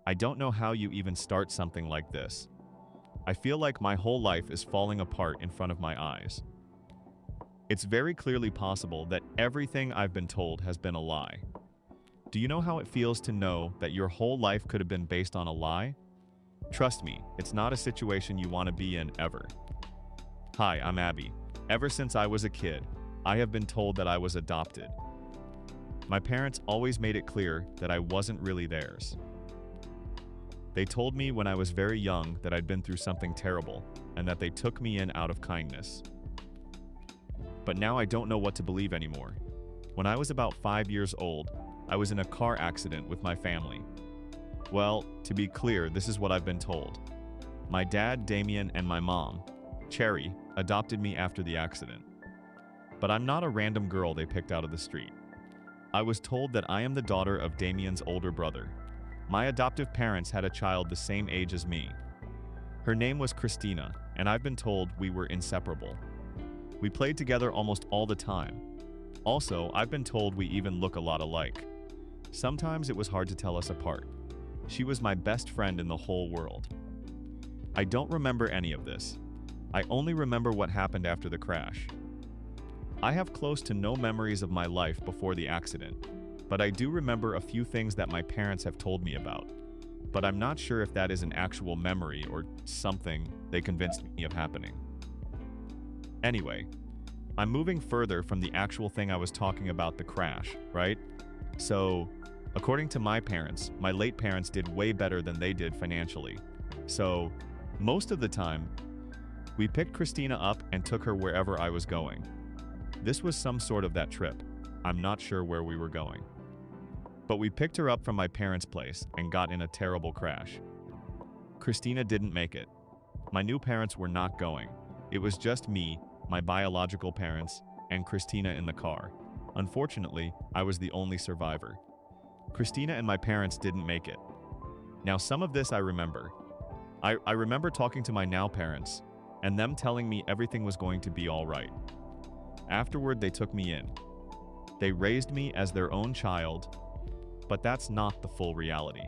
I don't know how you even start something like this. I feel like my whole life is falling apart in front of my eyes. It's very clearly possible that everything I've been told has been a lie. Do you know how it feels to know that your whole life could have been based on a lie? Trust me, it's not a situation you want to be in ever. Hi, I'm Abby. Ever since I was a kid, I have been told that I was adopted. My parents always made it clear that I wasn't really theirs. They told me when I was very young that I'd been through something terrible and that they took me in out of kindness. But now I don't know what to believe anymore. When I was about 5 years old, I was in a car accident with my family. Well, to be clear, this is what I've been told. My dad, Damien, and my mom, Cherry, adopted me after the accident. But I'm not a random girl they picked out of the street. I was told that I am the daughter of Damien's older brother. My adoptive parents had a child the same age as me. Her name was Christina, and I've been told we were inseparable. We played together almost all the time. Also, I've been told we even look a lot alike. Sometimes it was hard to tell us apart. She was my best friend in the whole world. I don't remember any of this. I only remember what happened after the crash. I have close to no memories of my life before the accident, but I do remember a few things that my parents have told me about. But I'm not sure if that is an actual memory or something they convinced me of happening. Anyway, I'm moving further from the actual thing I was talking about, the crash, right? So, according to my parents, my late parents did way better than they did financially. So, most of the time, we picked Christina up and took her wherever I was going. This was some sort of that trip. I'm not sure where we were going. But we picked her up from my parents' place and got in a terrible crash. Christina didn't make it. My new parents were not going. It was just me, my biological parents, and Christina in the car. Unfortunately, I was the only survivor. Christina and my parents didn't make it. Now, some of this I remember. I remember talking to my now parents and them telling me everything was going to be all right. Afterward, they took me in. They raised me as their own child, but that's not the full reality.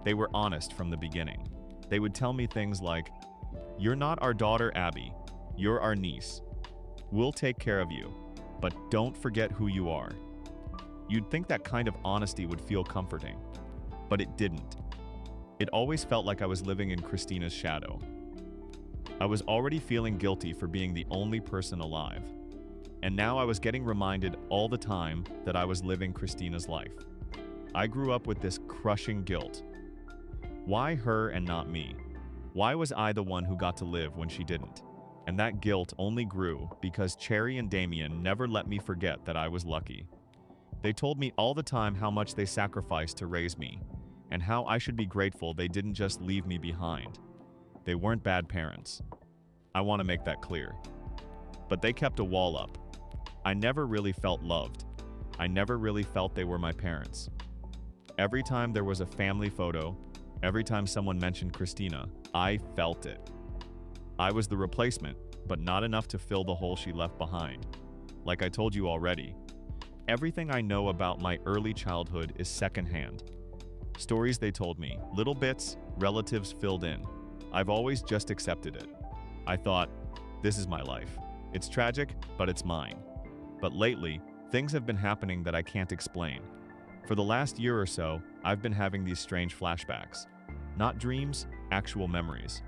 They were honest from the beginning. They would tell me things like, "You're not our daughter, Abby. You're our niece. We'll take care of you, but don't forget who you are." You'd think that kind of honesty would feel comforting, but it didn't. It always felt like I was living in Christina's shadow. I was already feeling guilty for being the only person alive, and now I was getting reminded all the time that I was living Christina's life. I grew up with this crushing guilt. Why her and not me? Why was I the one who got to live when she didn't? And that guilt only grew because Cherry and Damien never let me forget that I was lucky. They told me all the time how much they sacrificed to raise me, and how I should be grateful they didn't just leave me behind. They weren't bad parents. I want to make that clear. But they kept a wall up. I never really felt loved. I never really felt they were my parents. Every time there was a family photo, every time someone mentioned Christina, I felt it. I was the replacement, but not enough to fill the hole she left behind. Like I told you already, everything I know about my early childhood is secondhand. Stories they told me, little bits, relatives filled in. I've always just accepted it. I thought, this is my life. It's tragic, but it's mine. But lately, things have been happening that I can't explain. For the last year or so, I've been having these strange flashbacks. Not dreams, actual memories.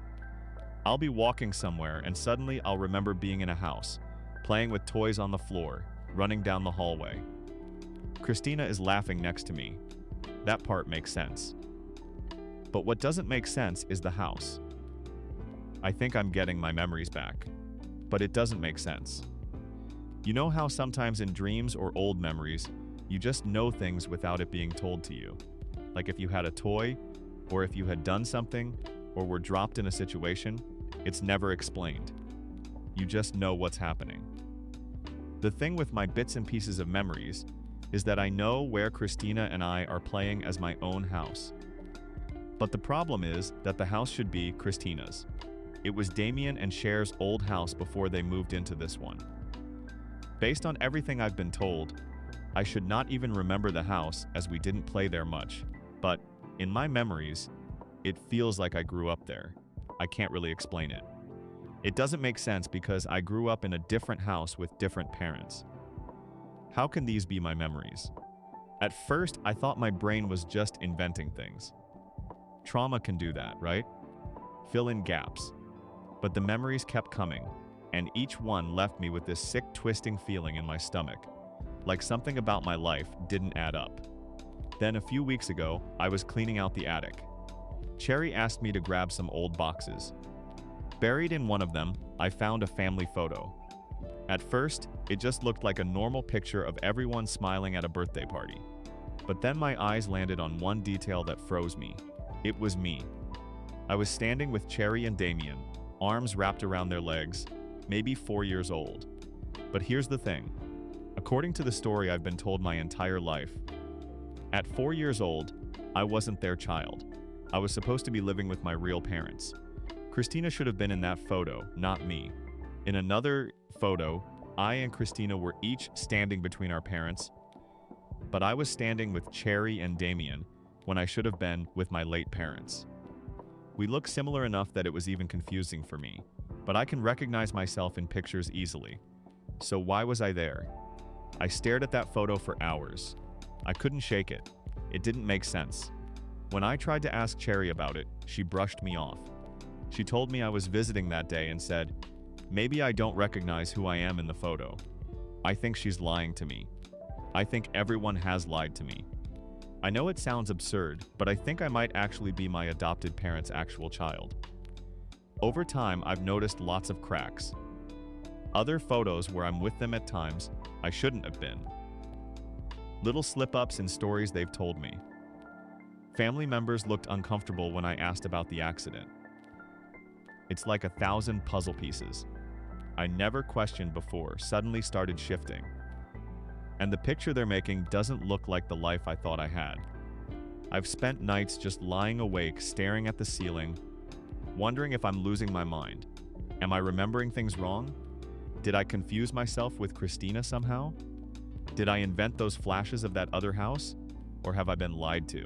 I'll be walking somewhere and suddenly I'll remember being in a house, playing with toys on the floor, running down the hallway. Christina is laughing next to me. That part makes sense. But what doesn't make sense is the house. I think I'm getting my memories back, but it doesn't make sense. You know how sometimes in dreams or old memories, you just know things without it being told to you? Like if you had a toy, or if you had done something, or were dropped in a situation, it's never explained. You just know what's happening. The thing with my bits and pieces of memories is that I know where Christina and I are playing as my own house. But the problem is that the house should be Christina's. It was Damien and Cher's old house before they moved into this one. Based on everything I've been told, I should not even remember the house as we didn't play there much, but in my memories, It feels like I grew up there. I can't really explain it. It doesn't make sense because I grew up in a different house with different parents. How can these be my memories? At first, I thought my brain was just inventing things. Trauma can do that, right? Fill in gaps. But the memories kept coming, and each one left me with this sick, twisting feeling in my stomach, like something about my life didn't add up. Then a few weeks ago, I was cleaning out the attic. Cherry asked me to grab some old boxes. Buried in one of them, I found a family photo. At first, it just looked like a normal picture of everyone smiling at a birthday party. But then my eyes landed on one detail that froze me. It was me. I was standing with Cherry and Damien, arms wrapped around their legs, maybe 4 years old. But here's the thing. According to the story I've been told my entire life, at 4 years old, I wasn't their child. I was supposed to be living with my real parents. Christina should have been in that photo, not me. In another photo, I and Christina were each standing between our parents, but I was standing with Cherry and Damien when I should have been with my late parents. We look similar enough that it was even confusing for me, but I can recognize myself in pictures easily. So why was I there? I stared at that photo for hours. I couldn't shake it. It didn't make sense. When I tried to ask Cherry about it, she brushed me off. She told me I was visiting that day and said, "Maybe I don't recognize who I am in the photo." I think she's lying to me. I think everyone has lied to me. I know it sounds absurd, but I think I might actually be my adopted parents' actual child. Over time, I've noticed lots of cracks. Other photos where I'm with them at times I shouldn't have been. Little slip-ups in stories they've told me. Family members looked uncomfortable when I asked about the accident. It's like 1,000 puzzle pieces I never questioned before suddenly started shifting. And the picture they're making doesn't look like the life I thought I had. I've spent nights just lying awake, staring at the ceiling, wondering if I'm losing my mind. Am I remembering things wrong? Did I confuse myself with Christina somehow? Did I invent those flashes of that other house? Or have I been lied to?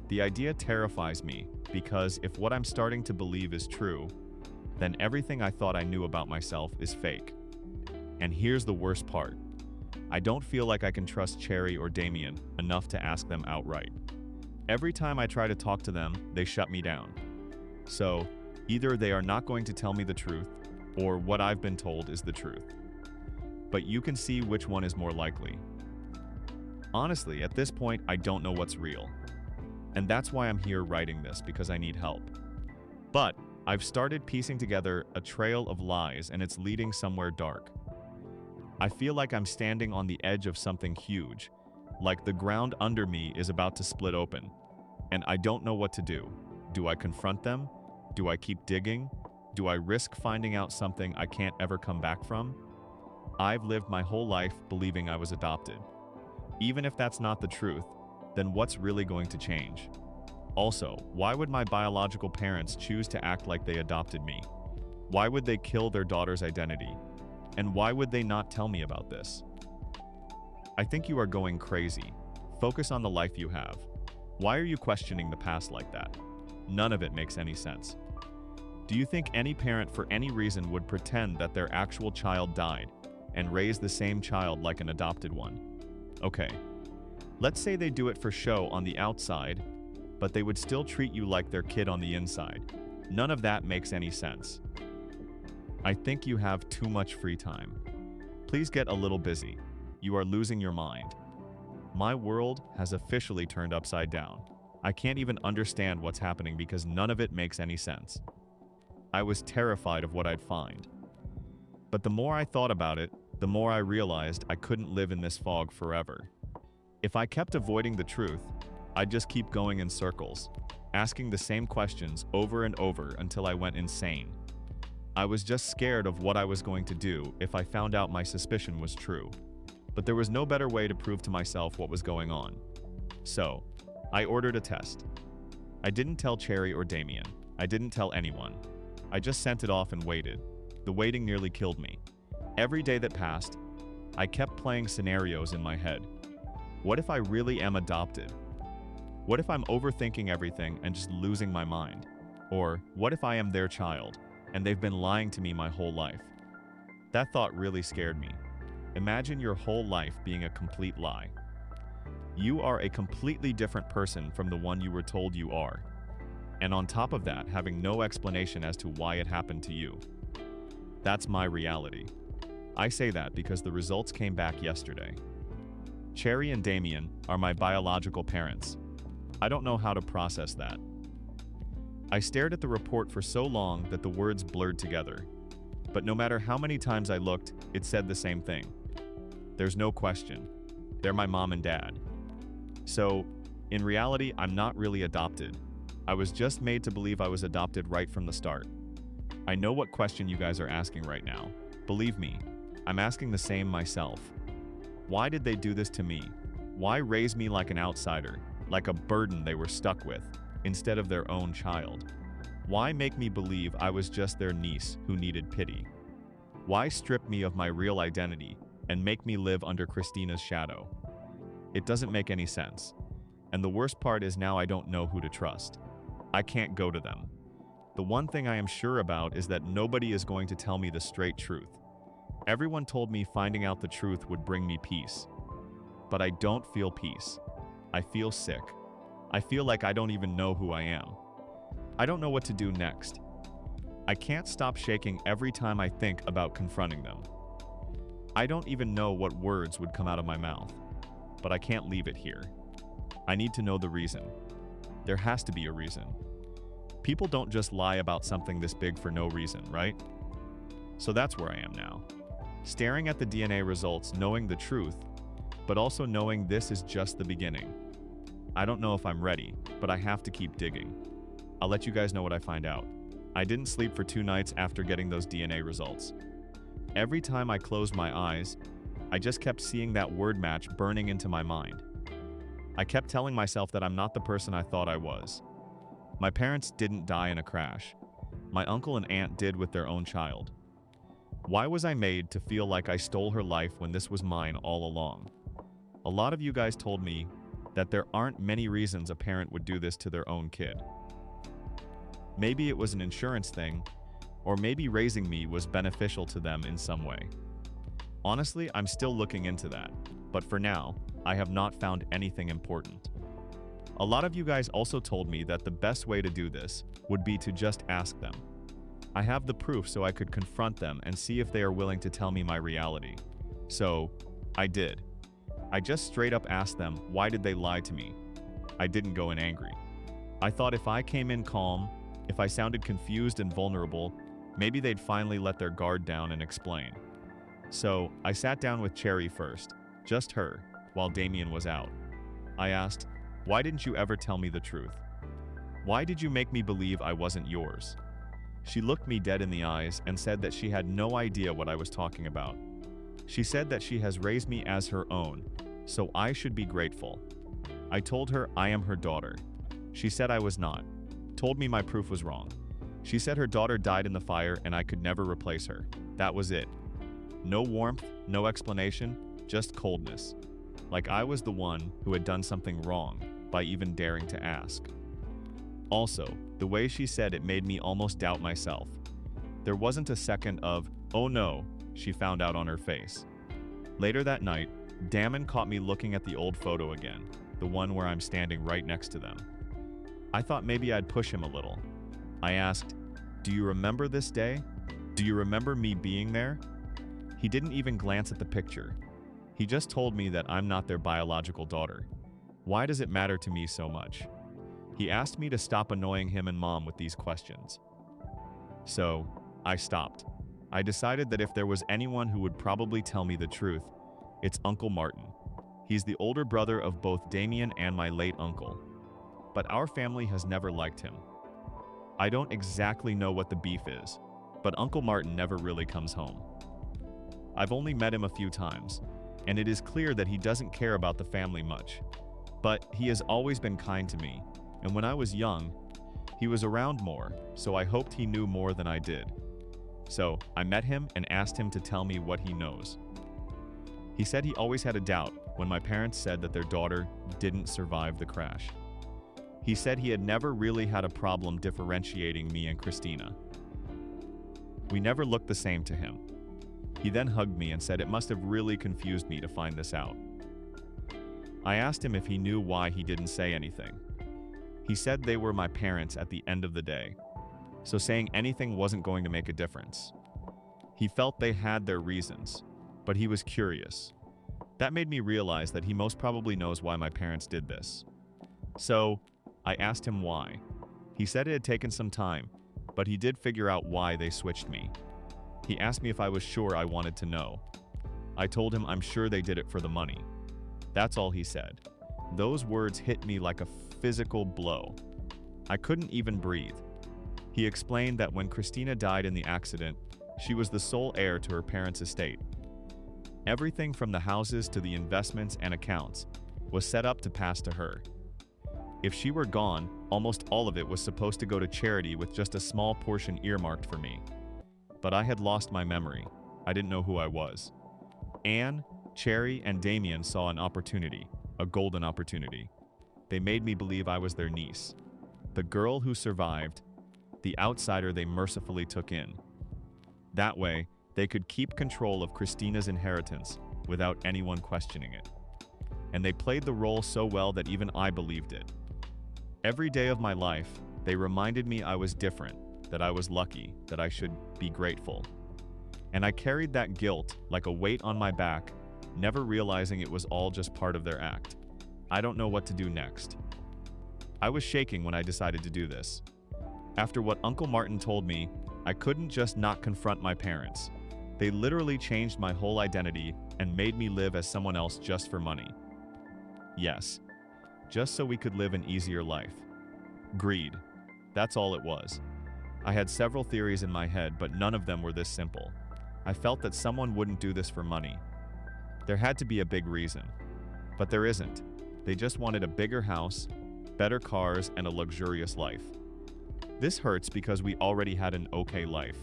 The idea terrifies me because if what I'm starting to believe is true, then everything I thought I knew about myself is fake. And here's the worst part. I don't feel like I can trust Cherry or Damien enough to ask them outright. Every time I try to talk to them, they shut me down. So, either they are not going to tell me the truth, or what I've been told is the truth. But you can see which one is more likely. Honestly, at this point, I don't know what's real. And that's why I'm here writing this, because I need help. But I've started piecing together a trail of lies, and it's leading somewhere dark. I feel like I'm standing on the edge of something huge, like the ground under me is about to split open, and I don't know what to do. Do I confront them? Do I keep digging? Do I risk finding out something I can't ever come back from? I've lived my whole life believing I was adopted. Even if that's not the truth, then what's really going to change? Also, why would my biological parents choose to act like they adopted me? Why would they kill their daughter's identity? And why would they not tell me about this? I think you are going crazy. Focus on the life you have. Why are you questioning the past like that? None of it makes any sense. Do you think any parent for any reason would pretend that their actual child died and raise the same child like an adopted one? Okay, let's say they do it for show on the outside, but they would still treat you like their kid on the inside. None of that makes any sense. I think you have too much free time. Please get a little busy. You are losing your mind. My world has officially turned upside down. I can't even understand what's happening because none of it makes any sense. I was terrified of what I'd find. But the more I thought about it, the more I realized I couldn't live in this fog forever. If I kept avoiding the truth, I'd just keep going in circles, asking the same questions over and over until I went insane. I was just scared of what I was going to do if I found out my suspicion was true. But there was no better way to prove to myself what was going on. So, I ordered a test. I didn't tell Cherry or Damien. I didn't tell anyone. I just sent it off and waited. The waiting nearly killed me. Every day that passed, I kept playing scenarios in my head. What if I really am adopted? What if I'm overthinking everything and just losing my mind? Or what if I am their child and they've been lying to me my whole life? That thought really scared me. Imagine your whole life being a complete lie. You are a completely different person from the one you were told you are. And on top of that, having no explanation as to why it happened to you. That's my reality. I say that because the results came back yesterday. Cherry and Damien are my biological parents. I don't know how to process that. I stared at the report for so long that the words blurred together. But no matter how many times I looked, it said the same thing. There's no question. They're my mom and dad. So, in reality, I'm not really adopted. I was just made to believe I was adopted right from the start. I know what question you guys are asking right now. Believe me, I'm asking the same myself. Why did they do this to me? Why raise me like an outsider, like a burden they were stuck with, instead of their own child? Why make me believe I was just their niece who needed pity? Why strip me of my real identity and make me live under Christina's shadow? It doesn't make any sense. And the worst part is now I don't know who to trust. I can't go to them. The one thing I am sure about is that nobody is going to tell me the straight truth. Everyone told me finding out the truth would bring me peace. But I don't feel peace. I feel sick. I feel like I don't even know who I am. I don't know what to do next. I can't stop shaking every time I think about confronting them. I don't even know what words would come out of my mouth. But I can't leave it here. I need to know the reason. There has to be a reason. People don't just lie about something this big for no reason, right? So that's where I am now. Staring at the DNA results, knowing the truth, but also knowing this is just the beginning. I don't know if I'm ready, but I have to keep digging. I'll let you guys know what I find out. I didn't sleep for 2 nights after getting those DNA results. Every time I closed my eyes, I just kept seeing that word match burning into my mind. I kept telling myself that I'm not the person I thought I was. My parents didn't die in a crash. My uncle and aunt did with their own child. Why was I made to feel like I stole her life when this was mine all along? A lot of you guys told me that there aren't many reasons a parent would do this to their own kid. Maybe it was an insurance thing, or maybe raising me was beneficial to them in some way. Honestly, I'm still looking into that, but for now, I have not found anything important. A lot of you guys also told me that the best way to do this would be to just ask them. I have the proof so I could confront them and see if they are willing to tell me my reality. So, I did. I just straight up asked them, why did they lie to me? I didn't go in angry. I thought if I came in calm, if I sounded confused and vulnerable, maybe they'd finally let their guard down and explain. So, I sat down with Cherry first, just her, while Damien was out. I asked, why didn't you ever tell me the truth? Why did you make me believe I wasn't yours? She looked me dead in the eyes and said that she had no idea what I was talking about. She said that she has raised me as her own, so I should be grateful. I told her I am her daughter. She said I was not, told me my proof was wrong. She said her daughter died in the fire and I could never replace her. That was it. No warmth, no explanation, just coldness. Like I was the one who had done something wrong by even daring to ask. Also, the way she said it made me almost doubt myself. There wasn't a second of, oh no, she found out on her face. Later that night, Damon caught me looking at the old photo again, the one where I'm standing right next to them. I thought maybe I'd push him a little. I asked, do you remember this day? Do you remember me being there? He didn't even glance at the picture. He just told me that I'm not their biological daughter. Why does it matter to me so much? He asked me to stop annoying him and Mom with these questions. So, I stopped. I decided that if there was anyone who would probably tell me the truth, it's Uncle Martin. He's the older brother of both Damien and my late uncle. But our family has never liked him. I don't exactly know what the beef is, but Uncle Martin never really comes home. I've only met him a few times, and it is clear that he doesn't care about the family much. But he has always been kind to me, and when I was young, he was around more, so I hoped he knew more than I did. So I met him and asked him to tell me what he knows. He said he always had a doubt when my parents said that their daughter didn't survive the crash. He said he had never really had a problem differentiating me and Christina. We never looked the same to him. He then hugged me and said it must have really confused me to find this out. I asked him if he knew why he didn't say anything. He said they were my parents at the end of the day, so saying anything wasn't going to make a difference. He felt they had their reasons, but he was curious. That made me realize that he most probably knows why my parents did this. So, I asked him why. He said it had taken some time, but he did figure out why they switched me. He asked me if I was sure I wanted to know. I told him I'm sure they did it for the money. That's all he said. Those words hit me like a physical blow. I couldn't even breathe. He explained that when Christina died in the accident, she was the sole heir to her parents' estate. Everything from the houses to the investments and accounts was set up to pass to her. If she were gone, almost all of it was supposed to go to charity with just a small portion earmarked for me. But I had lost my memory. I didn't know who I was. Anne, Cherry, and Damien saw an opportunity, a golden opportunity. They made me believe I was their niece, the girl who survived, the outsider they mercifully took in. That way, they could keep control of Christina's inheritance without anyone questioning it. And they played the role so well that even I believed it. Every day of my life, they reminded me I was different, that I was lucky, that I should be grateful. And I carried that guilt like a weight on my back, never realizing it was all just part of their act. I don't know what to do next. I was shaking when I decided to do this. After what Uncle Martin told me, I couldn't just not confront my parents. They literally changed my whole identity and made me live as someone else just for money. Yes, just so we could live an easier life. Greed. That's all it was. I had several theories in my head, but none of them were this simple. I felt that someone wouldn't do this for money. There had to be a big reason. But there isn't. They just wanted a bigger house, better cars, and a luxurious life. This hurts because we already had an okay life.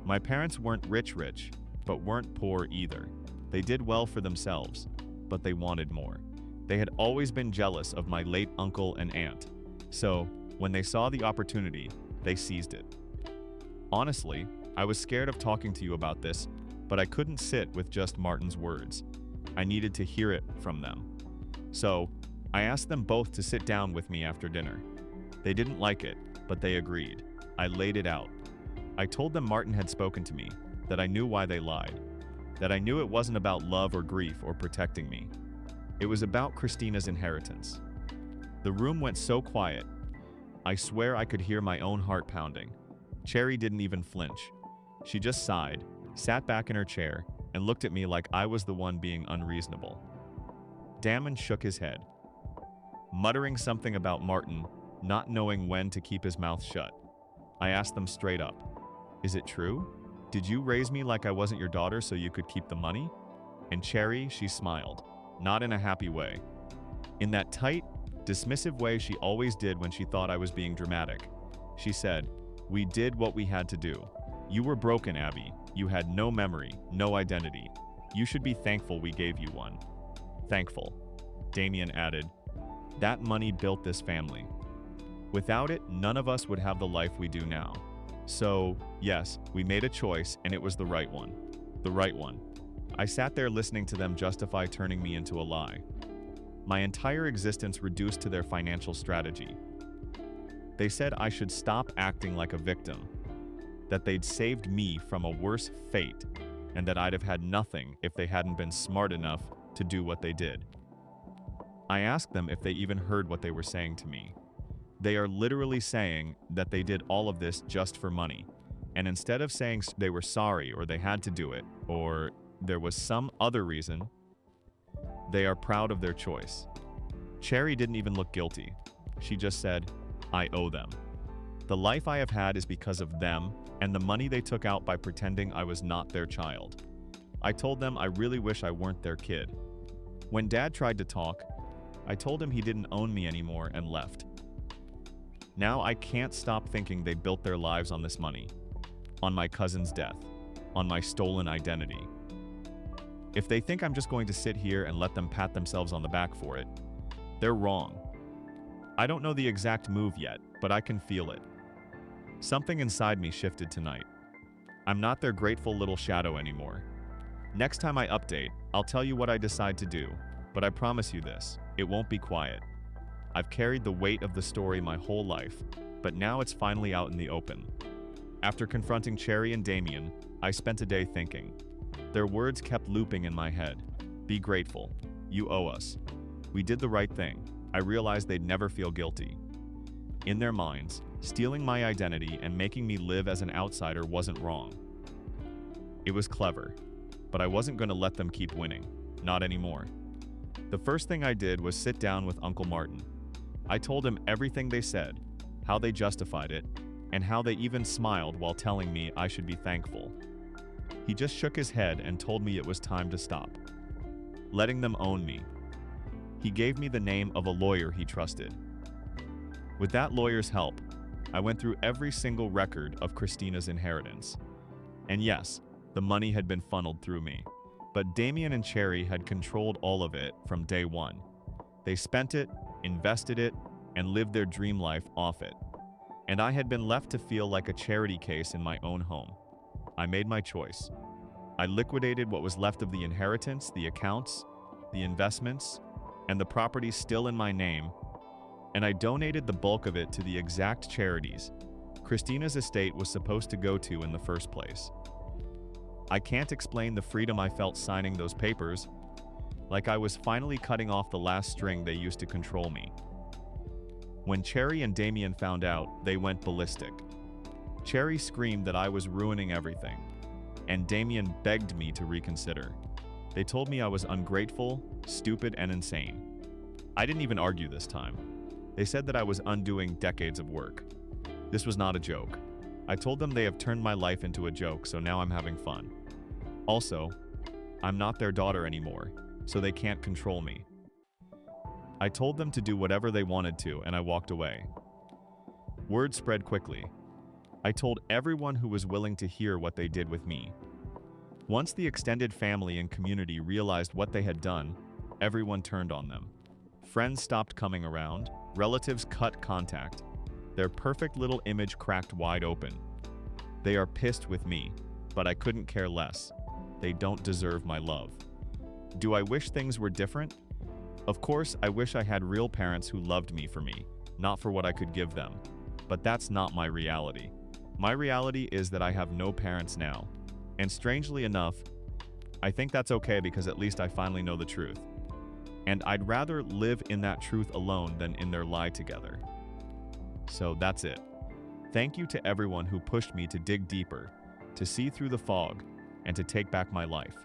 My parents weren't rich, but weren't poor either. They did well for themselves, but they wanted more. They had always been jealous of my late uncle and aunt, so when they saw the opportunity, they seized it. Honestly, I was scared of talking to you about this, but I couldn't sit with just Martin's words. I needed to hear it from them. So, I asked them both to sit down with me after dinner. They didn't like it, but they agreed. I laid it out. I told them Martin had spoken to me, that I knew why they lied, that I knew it wasn't about love or grief or protecting me. It was about Christina's inheritance. The room went so quiet. I swear I could hear my own heart pounding. Cherry didn't even flinch. She just sighed, sat back in her chair, and looked at me like I was the one being unreasonable. Damon shook his head, muttering something about Martin not knowing when to keep his mouth shut. I asked them straight up, "Is it true? Did you raise me like I wasn't your daughter so you could keep the money?" And Cherry, she smiled, not in a happy way. In that tight, dismissive way she always did when she thought I was being dramatic. She said, "We did what we had to do. You were broken, Abby. You had no memory, no identity. You should be thankful we gave you one." Thankful. Damien added, "That money built this family. Without it, none of us would have the life we do now. So, yes, we made a choice, and it was the right one. The right one." I sat there listening to them justify turning me into a lie. My entire existence reduced to their financial strategy. They said I should stop acting like a victim, that they'd saved me from a worse fate, and that I'd have had nothing if they hadn't been smart enough to do what they did. I asked them if they even heard what they were saying to me. They are literally saying that they did all of this just for money, and instead of saying they were sorry or they had to do it, or there was some other reason, they are proud of their choice. Cherry didn't even look guilty. She just said, "I owe them. The life I have had is because of them and the money they took out by pretending I was not their child." I told them I really wish I weren't their kid. When Dad tried to talk, I told him he didn't own me anymore and left. Now I can't stop thinking they built their lives on this money, on my cousin's death, on my stolen identity. If they think I'm just going to sit here and let them pat themselves on the back for it, they're wrong. I don't know the exact move yet, but I can feel it. Something inside me shifted tonight. I'm not their grateful little shadow anymore. Next time I update, I'll tell you what I decide to do, but I promise you this, it won't be quiet. I've carried the weight of the story my whole life, but now it's finally out in the open. After confronting Cherry and Damien, I spent a day thinking. Their words kept looping in my head. Be grateful. You owe us. We did the right thing. I realized they'd never feel guilty. In their minds, stealing my identity and making me live as an outsider wasn't wrong. It was clever, but I wasn't going to let them keep winning. Not anymore. The first thing I did was sit down with Uncle Martin. I told him everything they said, how they justified it, and how they even smiled while telling me I should be thankful. He just shook his head and told me it was time to stop. Letting them own me. He gave me the name of a lawyer he trusted. With that lawyer's help, I went through every single record of Christina's inheritance. And yes, the money had been funneled through me. But Damien and Cherry had controlled all of it from day one. They spent it, invested it, and lived their dream life off it. And I had been left to feel like a charity case in my own home. I made my choice. I liquidated what was left of the inheritance, the accounts, the investments, and the property still in my name, and I donated the bulk of it to the exact charities Christina's estate was supposed to go to in the first place. I can't explain the freedom I felt signing those papers, like I was finally cutting off the last string they used to control me. When Cherry and Damien found out, they went ballistic. Cherry screamed that I was ruining everything, and Damien begged me to reconsider. They told me I was ungrateful, stupid, and insane. I didn't even argue this time. They said that I was undoing decades of work. This was not a joke. I told them they have turned my life into a joke, so now I'm having fun. Also, I'm not their daughter anymore, so they can't control me. I told them to do whatever they wanted to, and I walked away. Word spread quickly. I told everyone who was willing to hear what they did with me. Once the extended family and community realized what they had done, everyone turned on them. Friends stopped coming around, relatives cut contact. Their perfect little image cracked wide open. They are pissed with me, but I couldn't care less. They don't deserve my love. Do I wish things were different? Of course, I wish I had real parents who loved me for me, not for what I could give them. But that's not my reality. My reality is that I have no parents now. And strangely enough, I think that's okay because at least I finally know the truth. And I'd rather live in that truth alone than in their lie together. So that's it. Thank you to everyone who pushed me to dig deeper, to see through the fog, and to take back my life.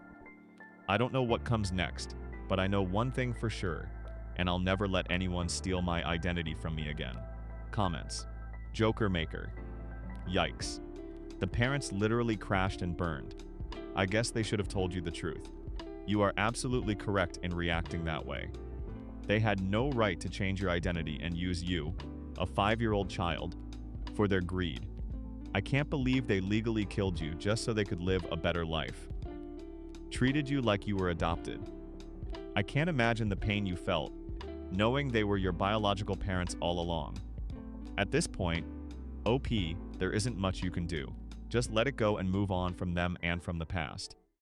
I don't know what comes next, but I know one thing for sure, and I'll never let anyone steal my identity from me again. Comments. Joker Maker. Yikes. The parents literally crashed and burned. I guess they should have told you the truth. You are absolutely correct in reacting that way. They had no right to change your identity and use you, a 5-year-old child, for their greed. I can't believe they legally killed you just so they could live a better life. Treated you like you were adopted. I can't imagine the pain you felt, knowing they were your biological parents all along. At this point, OP, there isn't much you can do. Just let it go and move on from them and from the past.